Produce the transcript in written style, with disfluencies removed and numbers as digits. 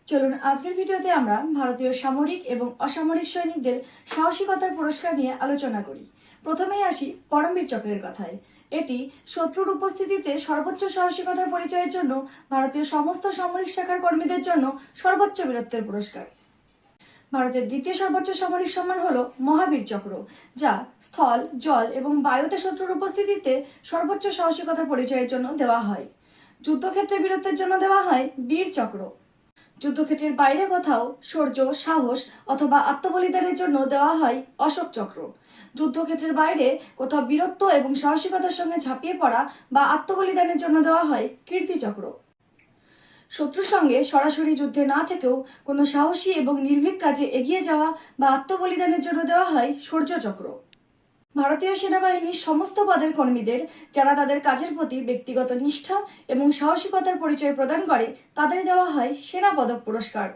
চলুন আজকের ভিডিওতে আমরা ভারতীয় সামরিক এবং অসামরিক সৈনিকদের সাহসিকতার পুরস্কার নিয়ে আলোচনা করি। প্রথমেই আসি পরমবীর চক্রের কথায়। এটি শত্রুর উপস্থিতিতে সর্বোচ্চ সাহসিকতার পরিচয়ের জন্য ভারতীয় সমস্ত সামরিক শাখার কর্মীদের জন্য সর্বোচ্চ বীরত্বের পুরস্কার। ভারতের দ্বিতীয় সর্বোচ্চ সামরিক সম্মান হলো মহাবীর চক্র, যা স্থল, জল এবং বায়ুতে শত্রুর উপস্থিতিতে সর্বোচ্চ সাহসিকতার পরিচয়ের জন্য দেওয়া হয়। যুদ্ধক্ষেত্রে বীরত্বের জন্য দেওয়া হয় বীর চক্র। যুদ্ধক্ষেত্রের বাইরে কোথাও শৌর্য, সাহস অথবা আত্মবলিদানের জন্য দেওয়া হয় অশোক চক্র। যুদ্ধক্ষেত্রের বাইরে কোথাও বীরত্ব এবং সাহসিকতার সঙ্গে ঝাঁপিয়ে পড়া বা আত্মবলিদানের জন্য দেওয়া হয় কীর্তি চক্র। শত্রুর সঙ্গে সরাসরি যুদ্ধে না থেকেও কোনো সাহসী এবং নির্ভীক কাজে এগিয়ে যাওয়া বা আত্মবলিদানের জন্য দেওয়া হয় শৌর্য চক্র। ভারতীয় সেনাবাহিনীর সমস্ত পদের কর্মীদের যারা তাদের কাজের প্রতি ব্যক্তিগত নিষ্ঠা এবং সাহসিকতার পরিচয় প্রদান করে তাদের দেওয়া হয় সেনা পদক পুরস্কার।